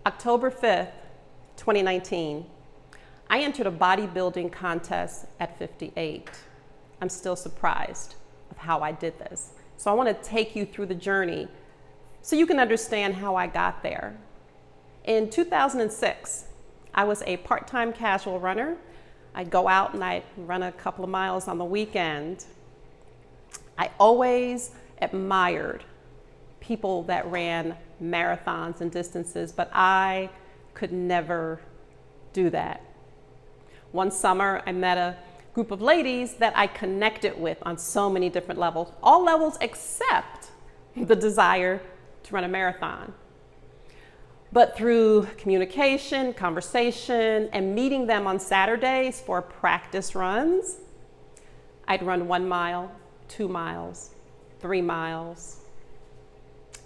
October 5th, 2019, I entered a bodybuilding contest at 58. I'm still surprised of how I did this. So I want to take you through the journey so you can understand how I got there. In 2006, I was a part-time casual runner. I'd go out and I'd run a couple of miles on the weekend. I always admired people that ran marathons and distances, but I could never do that. One summer, I met a group of ladies that I connected with on so many different levels, all levels except the desire to run a marathon. But through communication, conversation, and meeting them on Saturdays for practice runs, I'd run 1 mile, 2 miles, 3 miles.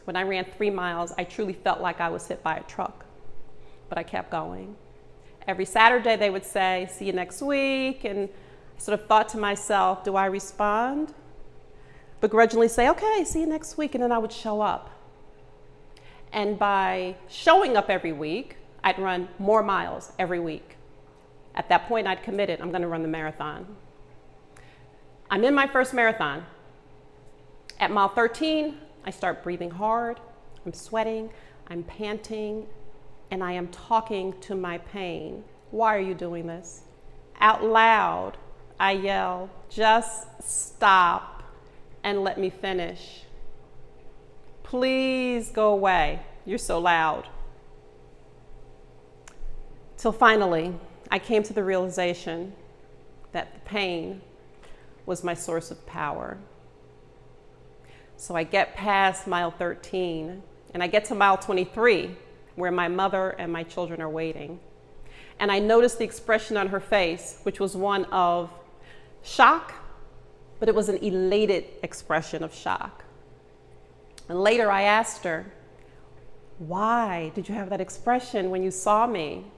When I ran 3 miles, I truly felt like I was hit by a truck, but I kept going. Every Saturday they would say, "See you next week," and I sort of thought to myself, do I respond? Begrudgingly say, "Okay, see you next week," and then I would show up. And by showing up every week, I'd run more miles every week. At that point, I'd committed, I'm gonna run the marathon. I'm in my first marathon. At mile 13, I start breathing hard, I'm sweating, I'm panting, and I am talking to my pain. "Why are you doing this?" Out loud, I yell, "Just stop and let me finish. Please go away. You're so loud." Till finally, I came to the realization that the pain was my source of power. So I get past mile 13 and I get to mile 23 where my mother and my children are waiting. And I noticed the expression on her face, which was one of shock, but it was an elated expression of shock. And later I asked her, "Why did you have that expression when you saw me?"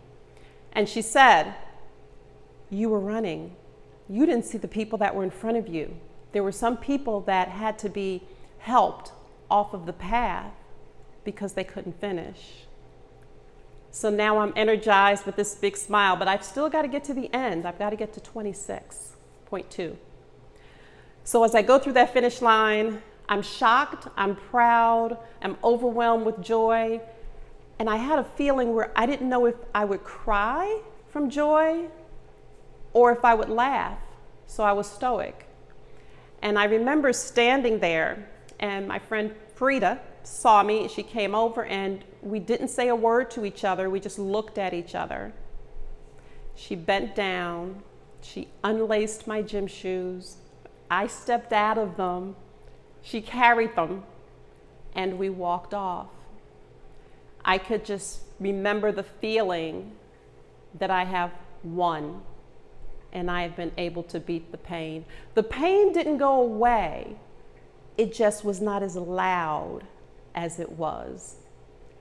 And she said, "You were running. You didn't see the people that were in front of you. There were some people that had to be helped off of the path because they couldn't finish." So now I'm energized with this big smile, but I've still got to get to the end. I've got to get to 26.2. So as I go through that finish line, I'm shocked, I'm proud, I'm overwhelmed with joy. And I had a feeling where I didn't know if I would cry from joy or if I would laugh. So I was stoic. And I remember standing there and my friend Frida saw me. She came over and we didn't say a word to each other. We just looked at each other. She bent down. She unlaced my gym shoes. I stepped out of them. She carried them and we walked off. I could just remember the feeling that I have won and I have been able to beat the pain. The pain didn't go away. It just was not as loud as it was.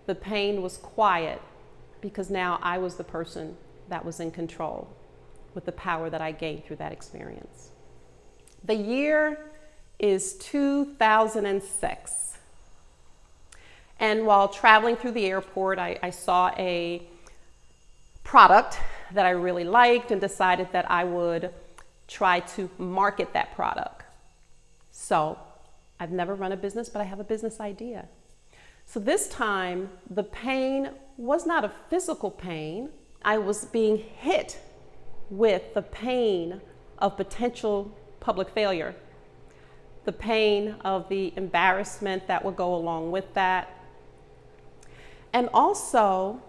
The pain was quiet because now I was the person that was in control with the power that I gained through that experience. The year is 2006. And while traveling through the airport, I saw a product that I really liked and decided that I would try to market that product. So I've never run a business, but I have a business idea. So this time, the pain was not a physical pain. I was being hit with the pain of potential public failure, the pain of the embarrassment that would go along with that, and also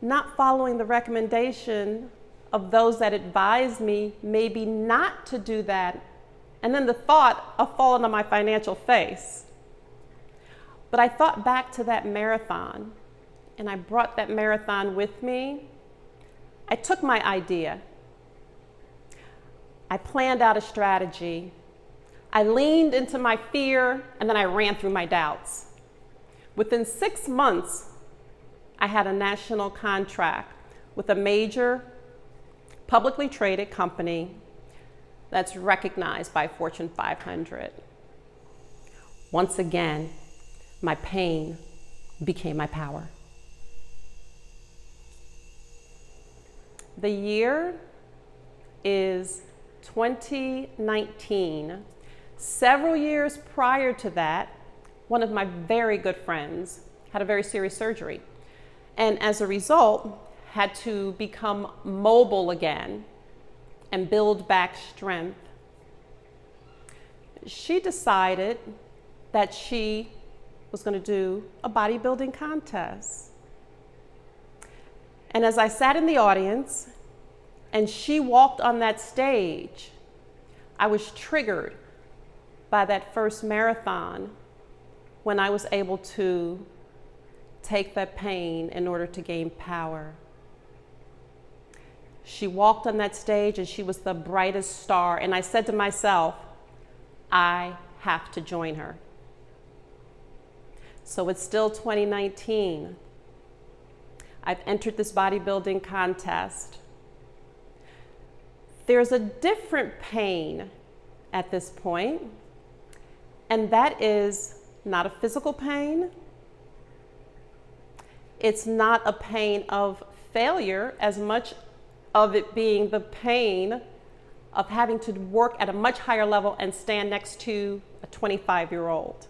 not following the recommendation of those that advised me maybe not to do that, and then the thought of falling on my financial face. But I thought back to that marathon, and I brought that marathon with me. I took my idea. I planned out a strategy. I leaned into my fear, and then I ran through my doubts. Within 6 months, I had a national contract with a major publicly traded company that's recognized by Fortune 500. Once again, my pain became my power. The year is 2019. Several years prior to that, one of my very good friends had a very serious surgery, and as a result, had to become mobile again and build back strength. She decided that she was going to do a bodybuilding contest. And as I sat in the audience and she walked on that stage, I was triggered by that first marathon when I was able to take that pain in order to gain power. She walked on that stage and she was the brightest star. And I said to myself, I have to join her. So it's still 2019. I've entered this bodybuilding contest. There's a different pain at this point, and that is not a physical pain. It's not a pain of failure as much of it being the pain of having to work at a much higher level and stand next to a 25-year-old.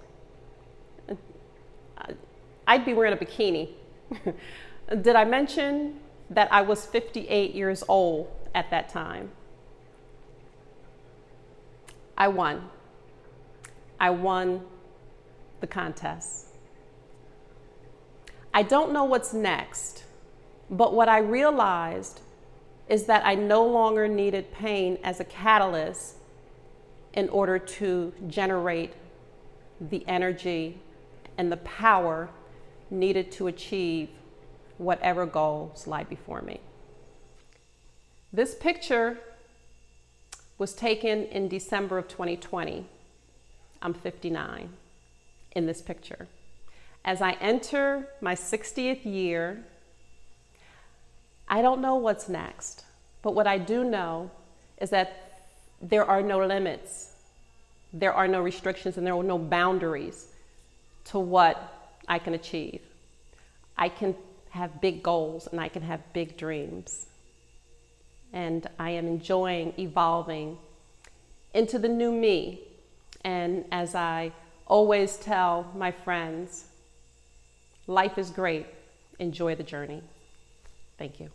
I'd be wearing a bikini. Did I mention that I was 58 years old at that time? I won. I won the contest. I don't know what's next, but what I realized is that I no longer needed pain as a catalyst in order to generate the energy and the power needed to achieve whatever goals lie before me. This picture was taken in December of 2020. I'm 59 in this picture. As I enter my 60th year, I don't know what's next, but what I do know is that there are no limits, there are no restrictions, and there are no boundaries to what I can achieve. I can have big goals and I can have big dreams. And I am enjoying evolving into the new me. And as I always tell my friends, life is great. Enjoy the journey. Thank you.